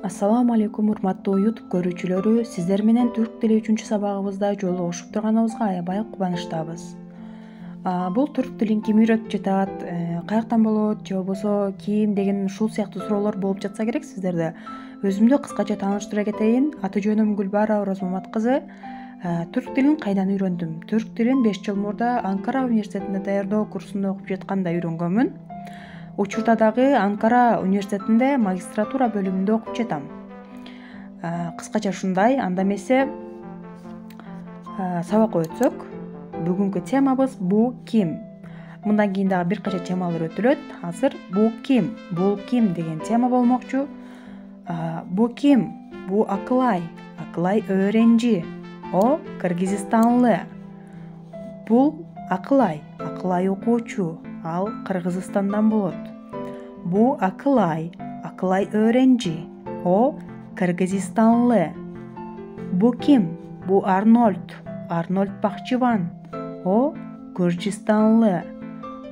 Ассаламу алейкум урматтуу YouTube көрүүчүлөрү, сиздер менен түрк тили 3-сабагыбызда жолугушуп турганыбызга аябай кубанычтабыз. Бул түрк тилин ким үйрөтүп жатат, каяктан болот, же болбосо ким деген ушул сыяктуу суроолор болуп жатса керек сиздерде. Өзүмдү кыскача тааныштыра кетейин. Аты жөнүм Гүлбара Орозмамат кызы. Түрк тилин кайдан үйрөндүм? Түрк тилин 5 жыл мурда Анкара университетинде даярдоо курсунда окуп жатканда үйрөнгөнмүн. Учурда дагы Анкара университетинде магистратура бөлүмүндө окуп жатам. Кыскача ушундай. Анда эмесе сабакка өтсөк, бүгүнкү темабыз бул ким. Мындан кийин дагы бир кача темалар өтүлөт. Азыр бул ким деген тема болмокчу. Бул ким? Бул Акылай öğrenci. О кыргызстанлы. Бул Акылай окуучу. Ал Кыргызстандан болот. Бу Акылай öğrenci. О кыргызстанлы. Бу ким? Бу Арнольд бакчыбан. О Гүржистанлы.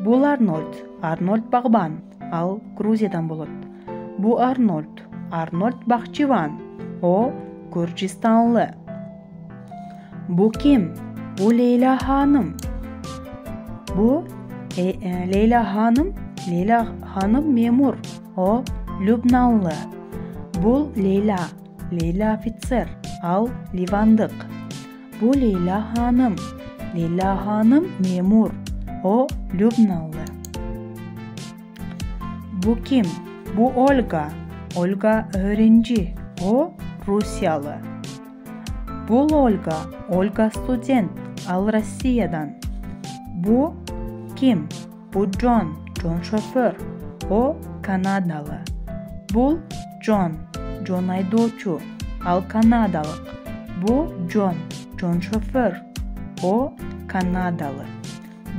Бул Арнольд багбан. Ал Грузиядан болот. Бу Арнольд бакчыбан. О Гүржистанлы. Бу ким? Бу Лейла ханым. Бу Лейла ханым мемур. О Лübnanlı. Бул Лейла офицер. Ал ливандык. Бу Лейла ханым мемур. О Lübnanlı. Бу ким? Бу Ольга öğrenci. О Rusyalı. Бул Ольга студент. Ал Россиядан. Бу ким? Бу Джон шофер. О Канадалы. Бул Джон айдоочу. Ал канадалык. Бу Джон шофер. О Канадалы.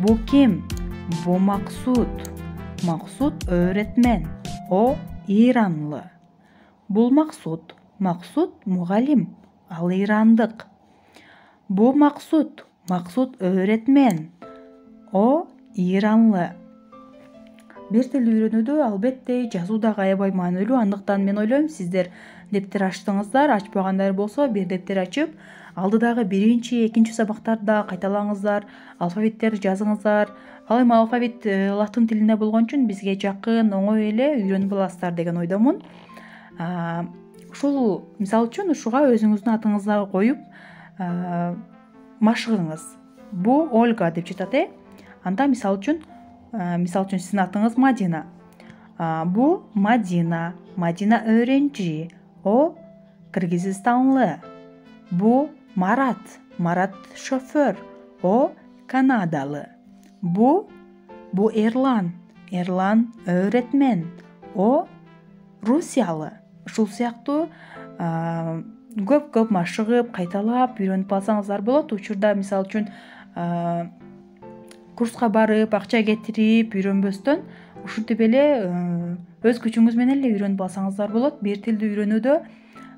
Бу ким? Бу Максут öğretmen. О Иранлы. Бул Максут мугалим. Ал ирандык. Бу Максут öğretmen. О Иранлы. Бир тил үйрөнүүдө албетте жазуу дагы аябай маанилүү. Андыктан мен ойлойм, сиздер дептер ачтыңыздар, ачпагандар болсо бир дептер ачып, алдыдагы 1-2 сабактарда кайталаңыздар, алфавиттерди жазыңыздар. Ал эми алфавит латын тилинде болгон үчүн бизге жакын, оңой эле үйрөнүп аласыздар деген ойдомун. Ушул мисал үчүн ушуга өзүңүздүн атыңызды коюп машыгыңыз. Бу Ольга деп жатат, Анда мисал үчүн сиздин атыңыз Мадина. Бу Мадина öğrenci. О Кыргызстанлы. Бу Марат шофер. О Канадалы. Бу Эрлан öğretmen. О Русиялы. Ушул сыяктуу көп машыгып, кайталап үйрөнүп алсаңыздар болот. Учурда мисал үчүн курска барып, акча кетирип үйрөнбөстөн ушинтип эле өз күчүңүз менен эле үйрөнүп алсаңыздар болот. Бир тилди үйрөнүүдө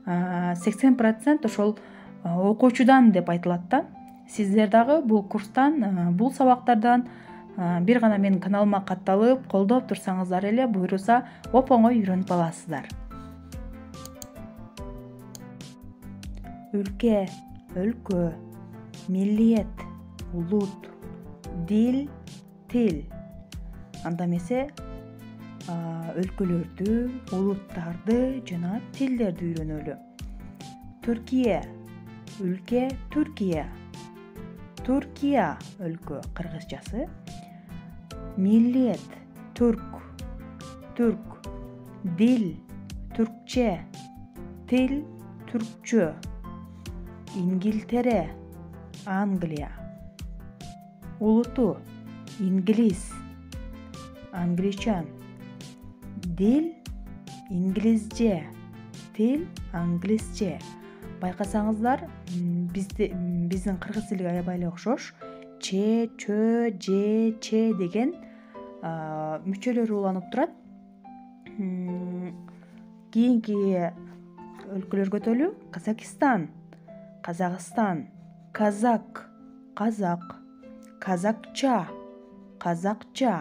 80% ошол окуучудан деп айтылат да. Сиздер дагы бул курстан, бул сабактардан бир гана менин каналыма катталып, колдоп турсаңыздар эле буйруса оп-оңой үйрөнүп аласыздар. Ülke, өлкө, миллиет, улут, дил, тил. Анда эмесе өлкөлөрдү, улуттарды жана тилдерди үйрөнөлү. Түркия, өлкө, Түркия. Туркия, өлкө, кыргызчасы. Миллиет, түрк. Дил, түркче. Тил, түркчө. Ингилтере, Англия. Улуту, инглиз, англичан. Дил, инглизче. Тил, англисче. Байкасаңыздар, биздин кыргыз тилиге аябай эле окшош. Че, чө, же, че деген мүчөлөрү уланып турат. Кийинки өлкөлөргө өтөлү. Казакстан, казак, казакча.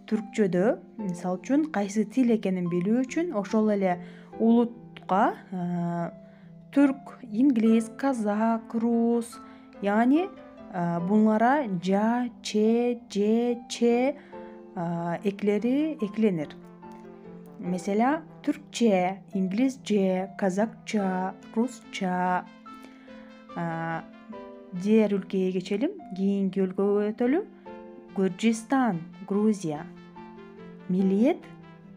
Түркчөдө, мисал үчүн, кайсы тил экенин билүү үчүн ошол эле улут ұлтқа түрк, инглиз, казак, рус, яғни bunlara ca, çe, ce, çe ekleri eklenir. Mesela Türkçe, İngilizce, Kazakça, Rusça. Diğer ülkeye geçelim. Keyingi ülkeye ötelim. Gürcistan, Gruzya. Milliyet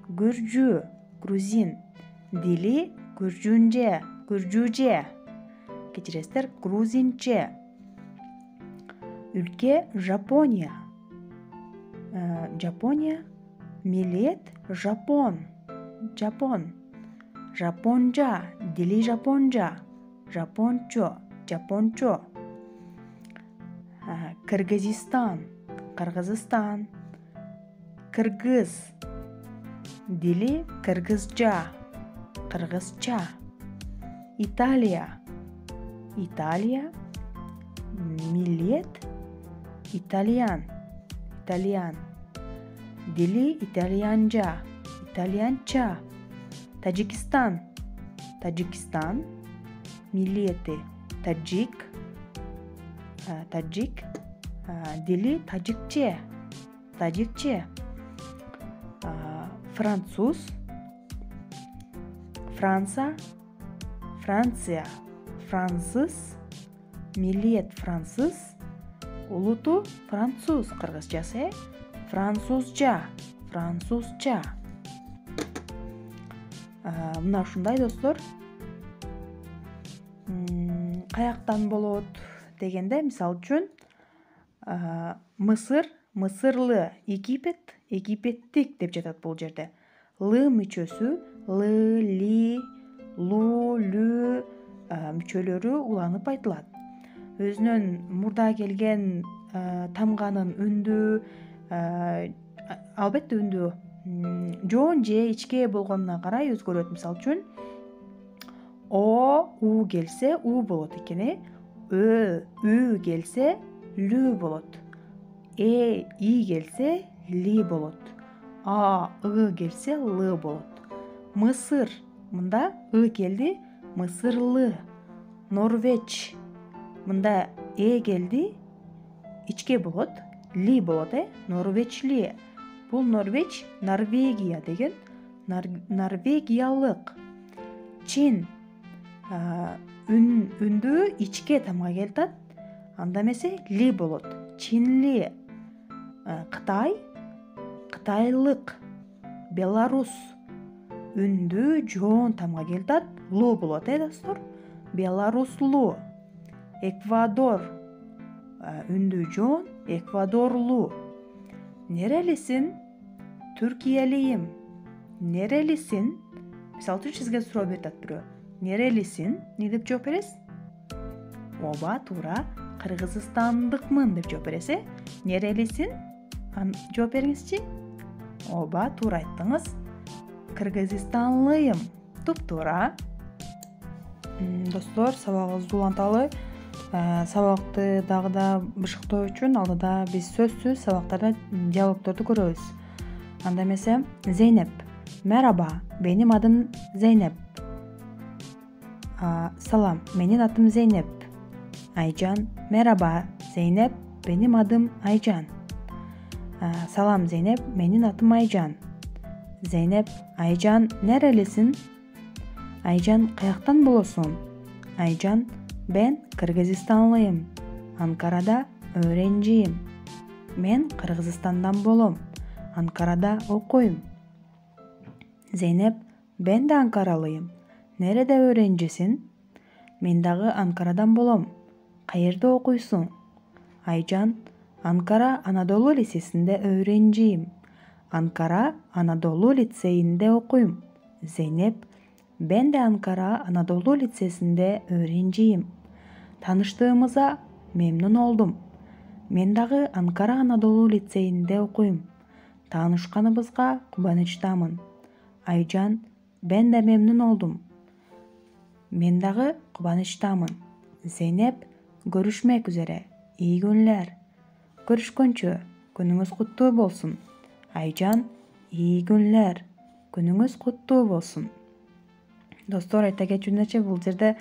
Gürcü, Gruzin. Dili Gürcünce, Gürcüce. Geçiresler Gruzince. Ülke Japonya. Japonya. Milliyet Japon. Japon. Japonca. Dili Japonca. Japonço. Japonço. Kırgızistan. Kırgızistan. Kırgız. Dili Kırgızca. Kırgızca. İtalya. İtalya. Milliyet İtalyan. İtalyan. Dili İtalyanca. İtalyanca. Tacikistan. Tacikistan. Milliyeti Tacik. Tacik. Dili Tacikçe. Tacikçe. Fransız. Fransa. Fransa. Fransız. Milliyet Fransız. Ulutu Fransız. Kırgızcası Fransuzca. Fransuzca. Мына ушундай достор. Каяктан болот дегенде, мисалы үчүн Мысыр, мысырлы, Египет, египеттик деп жатат бул жерде. Лы мүчөсү лы, ли, лу, лү мүчөлөрү уланып айтылат. Өзүнөн мурда келген тамганын үндү, албетте үндү жоон же ичке болгонуна карай өзгөрөт. Мисалы үчүн о, у келсе у болот экен, ü келсе лү болот. И келсе ли болот. ы келсе лы болот. Мысыр, мында келди, мысырлы. Норвеч, мында келди, ичке болот, ли болот, норвечли. Бул Норвеч, Норвегия деген, норвегиялык. Чин, үндү ичке тамга келтат, анда эмесе ли болот. Чинли. Кытай, кытайлык. Беларус, үндү жоон тамга келтат, лу болот, достор. Беларуслу. Эквадор, үндү жоон, эквадорлу. Нерелисин? Türkiye'liyim. Nerelisin? Misal üçün sizge суроо берет бирөө. Nerelisin? Не деп жооп бересиз? Ооба, туура. Кыргызстандыкмын деп жооп бересиз. Nerelisin? Жооп бериңизчи. Ооба, туура айттыңыз. Кыргызстанлыйым. Туп-туура. Достор, сабагыбызды уланталы. Сабакты дагы да бышыктоо үчүн алдыда биз сөзсүз сабактарда диалогторду көрөбүз. Анда эмесе, Зейнеп. Merhaba, benim adım Zeynep. Salam, benim adım Zeynep. Aycan. Merhaba Zeynep, benim adım Aycan. Salam Zeynep, benim adım Aycan. Zeynep, Aycan, nerelisin? Aycan, kayaktan bolosун? Aycan, ben Kırgızistanlıyım. Ankara'da öğrenciyim. Men Kırgızistan'dan bolom. Ankara'da okuyum. Zeynep, ben de Ankaralıyım. Nerede öğrencisin? Men dagı Ankara'dan bolom. Kayerде okuysun? Aycan, Ankara Anadolu Lisesi'nde öğrenciyim. Ankara Anadolu Lisesi'nde okuyum. Zeynep, ben de Ankara Anadolu Lisesi'nde öğrenciyim. Tanıştığımıza memnun oldum. Men dagı Ankara Anadolu Lisesi'nde okuyum. Tanışkanыбызга кубанычтамын. Aycan, ben de memnun oldum. Men dagı кубанычтамын. Zeynep, görüşmek üzere. İyi günler. Görüşkөнчө. Күнүңүз куттуу болсун. Aycan, iyi günler. Күнүңүз куттуу болсун. Достор, айта кетүүнүчө бул жерде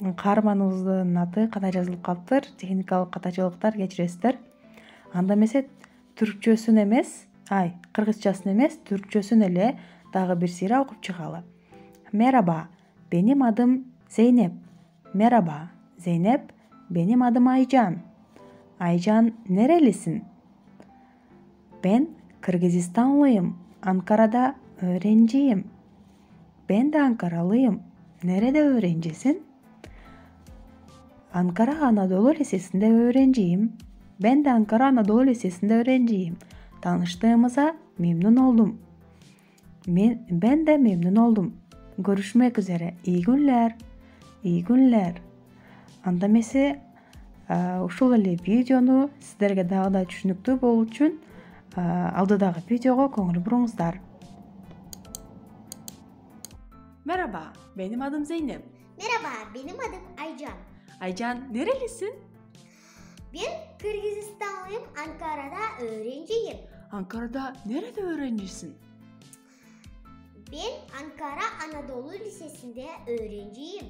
каарманыбыздын аты ката жазылып калыптыр. Техникалык катачылыктар кечиресиздер. Анда эмесе түркчөсүн эмес, кыргызчасын эмес, түркчөсүн эле дагы бир сыйра окуп чыгалы. Merhaba, benim adım Zeynep. Merhaba, Zeynep, benim adım Aycan. Aycan, nerelisin? Ben Kırgızistanlıyım. Ankara'da öğrenciyim. Ben de Ankaralıyım. Nerede öğrencisin? Ankara Anadolu Lisesi'nde öğrenciyim. Ben de Ankara Anadolu Lisesi'nde öğrenciyim. Tanıştığımıza memnun oldum. Ben de memnun oldum. Görüşmek üzere. İyi günler. İyi günler. Анда эмесе ушул эле видеону сиздерге дагы да түшүнүктүү болуу үчүн алдыдагы видеого көңүл буруңуздар. Merhaba, benim adım Zeynep. Merhaba, benim adım Aycan. Aycan, nerelisin? Ben Kırgızistanlıyım, Ankara'da öğrenciyim. Ankara'da nerede öğrencisin? Ben Ankara Anadolu Lisesi'nde öğrenciyim.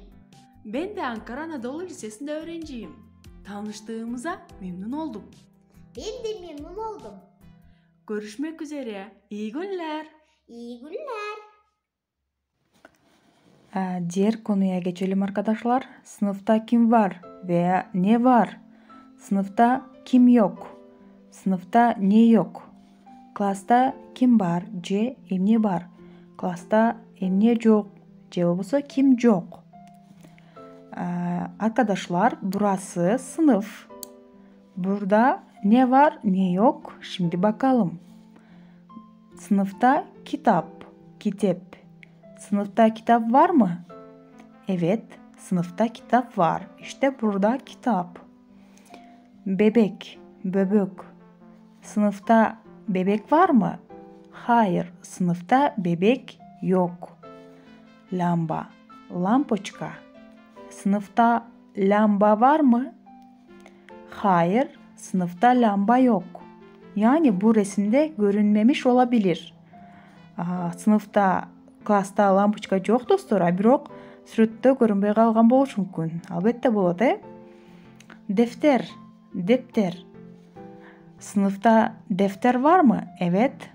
Ben de Ankara Anadolu Lisesi'nde öğrenciyim. Tanıştığımıza memnun oldum. Ben de memnun oldum. Görüşmek üzere. İyi günler. İyi günler. Diğer konuya geçelim arkadaşlar. Sınıfta kim var veya ne var? Sınıfta kim yok? Sınıfta ne yok? Klasta kim var? C. Emne var. Klasta emne yok. C болбосо kim yok? Arkadaşlar, burası sınıf. Burada ne var ne yok? Şimdi bakalım. Sınıfta kitap. Sınıfta kitap var mı? Evet, sınıfta kitap var. İşte burada kitap. Bebek. Sınıfta bebek var mı? Hayır, sınıfta bebek yok. Lamba. Lampochka. Sınıfta lamba var mı? Hayır, sınıfta lamba yok. Yani bu resimde görünmemiş olabilir. Sınıfta, klasta lampochka yok dostlar, бирок сүрөттө көрүнбөй калган болушу мүмкүн. Албетте болот, Defter. Sınıfta defter var mı? Evet,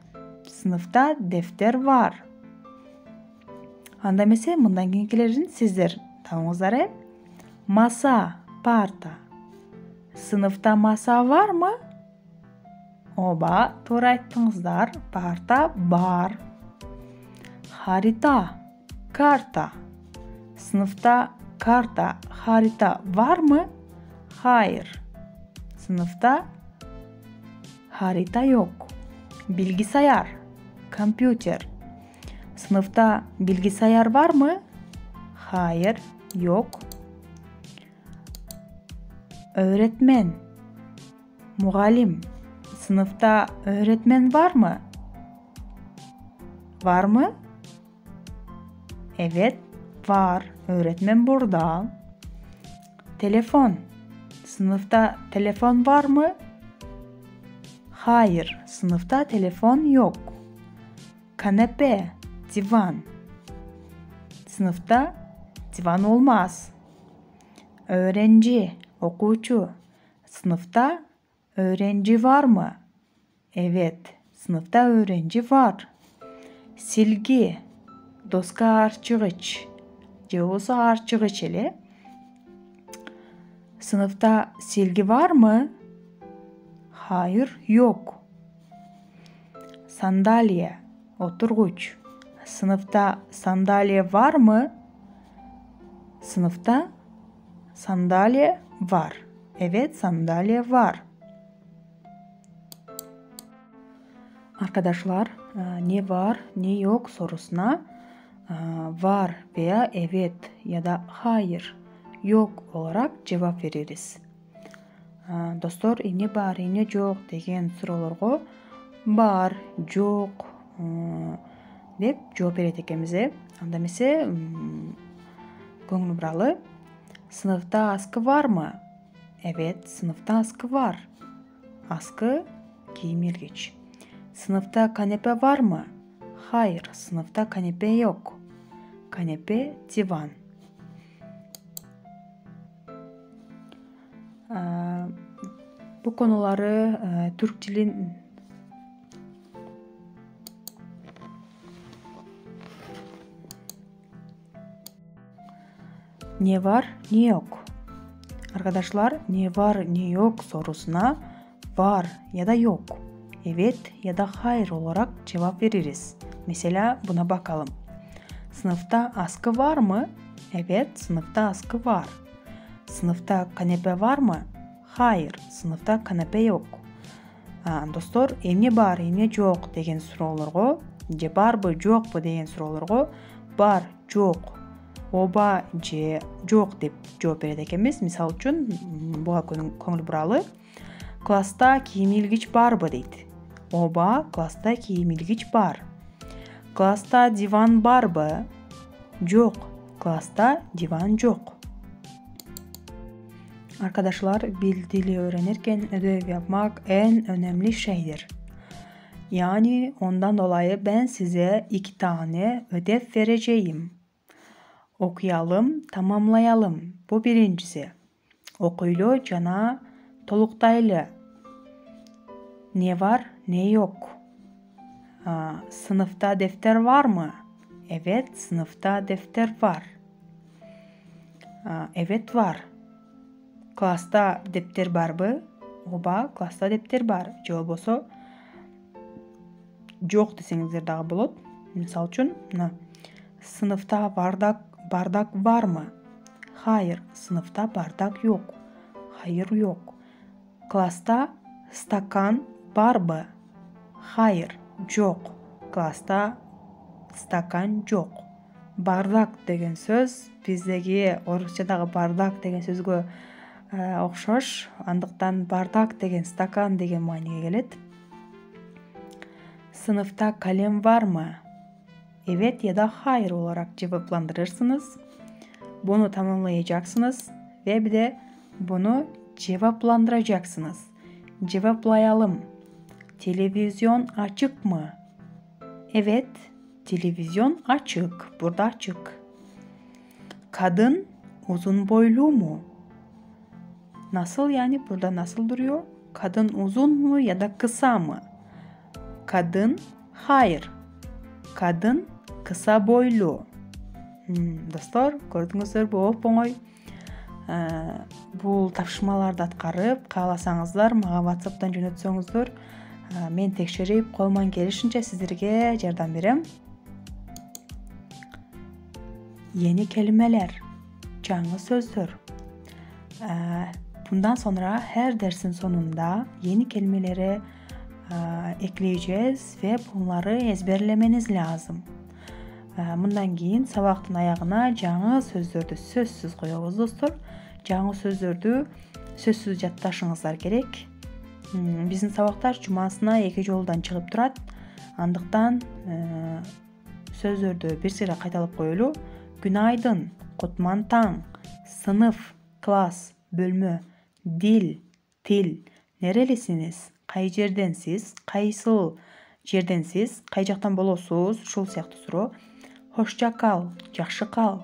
sınıfta defter var. Анда эмесе мындан кийинкилерин сиздер табыңыздар. Masa, parta. Sınıfta masa var mı? Oba, doğru ayттыңыздар. Parta бар. Harita, karta. Sınıfta karta, harita var mı? Hayır. Sınıfta harita yok. Bilgisayar, kompüter. Sınıfta bilgisayar var mı? Hayır, yok. Öğretmen, muallim. Sınıfta öğretmen var mı? Var mı? Evet, var. Öğretmen burada. Telefon. Sınıfta telefon var mı? Hayır, sınıfta telefon yok. Kanepe, divan. Sınıfta divan olmaz. Öğrenci, okucu. Sınıfta öğrenci var mı? Evet, sınıfta öğrenci var. Silgi, doska arçıgıç. Cevosu arçıgıç ele. Sınıfta silgi var mı? Hayır, yok. Sandalye, oturguç. Sınıfta sandalye var mı? Sınıfta sandalye var. Evet, sandalye var. Arkadaşlar, ne var ne yok sorusuna var veya evet ya da hayır, yok olarak cevap veririz. Dostlar, ne var ne yok деген суроолорго бар, жок деп жооп берет экенбиз. Анда эмесе көңүл буралы. Sınıfta askı var mı? Evet, sınıfta askı var. Askı giyim ilgiç. Sınıfta kanepe var mı? Hayır, sınıfta kanepe yok. канепе, диван. Bu konuları Türk dilin ne var ne yok. Arkadaşlar, ne var ne yok sorusuna var ya da yok, evet ya da hayır olarak cevap veririz. Mesela buna bakalım. Sınıfta askı var mı? Evet, sınıfta askı var. Sınıfta kanepe var mı? Hayır, sınıfta kanepe yok. Dostlar, emne бар, emne жоқ деген сұрауларға, же барбы, жоқпы деген сұрауларға бар, жоқ, оба же жоқ деп жооп берет экенбиз. Мисалы үчүн, буга көңүл буралы. Класста кийим илгич барбы дейт. Оба, класста кийим илгич бар. Класста диван барбы? Жоқ, класста диван жоқ. Arkadaşlar, bir dili öğrenirken ödev yapmak en önemli şeydir. Yani ondan dolayı ben size 2 tane ödev vereceğim. Okuyalım, tamamlayalım. Bu birincisi. Okuylu, jana toluktaylı. Ne var, ne yok. Sınıfta defter var mı? Evet, sınıfta defter var. Evet var. Klasta deftер барбы? Оба, класста дептер бар. Же болбосо жок десеңиздер дагы болот. Мисалы үчүн, сыныфта бардак бармы? Хайыр, сыныфта бардак жок. Хайыр, жок. Класста стакан барбы? Хайыр, жок. Класста стакан жок. Бардак деген сөз биздеги орусчадагы бардак деген сөзгө окшош, андыктан бардак деген стакан деген мааниге келет. Sınıfta kalem var mı? Evet ya da hayır olarak cevaplandırırsınız. Bunu tamamlayacaksınız ve bir de bunu cevaplandıracaksınız. Cevaplayalım. Televizyon açık mı? Evet, televizyon açık. Burada açık. Kadın uzun boylu mu? Nasıl yani? Burada nasıl duruyor? Kadın uzun mu ya da kısa mı? Kadın, hayır. Kadın kısa boylu. Dostlar, көрдүңүздөр бу оңой. Бул тапшырмаларды аткарып, кааласаңыздар, мага WhatsApp'тан жөнөтсөңүздөр, мен текшерип, колуман келишинче сиздерге жардам берем. Yeni kelimeler, жаңы сөздөр. Bundan sonra her dersin sonunda yeni kelimeleri ekleyeceğiz ve bunları ezberlemeniz lazım. Bundan keyin sabактын аягына жаңы сөздөрдү сөзсүз коебуз достор. Жаңы сөздөрдү сөзсүз жатташыңыздар керек. Биздин сабактар жумасына 2 жолдан чыгып турат. Андыктан сөздөрдү бир сыйра кайталап коелу. Günaydın, kutman taң, sınıf, klas, bölmö, dil, til, nerelisiniz, kay жерденсиз, кайсыл жерденсиз, кай жактан болосуз, ушул сыяктуу суроо. Hoşça kal, жакшы кал,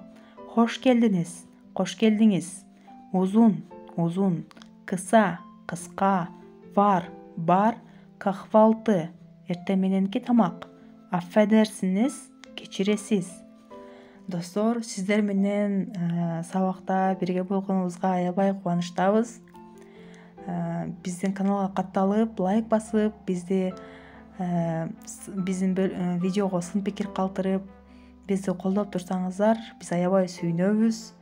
hoş geldiniz, koş geldiniz, uzun, uzun, kısa, kıska, var, bar, kahvaltı, ertemenenki tamak, affedersiniz, kechiresiz. Достор, сиздер менен сабакта бирге болгонубузга аябай кубанычтабыз. Биздин каналга катталып, лайк басып, биздин видеого сын пикир калтырып, бизди колдоп турсаңыздар, биз аябай сүйүнөбүз.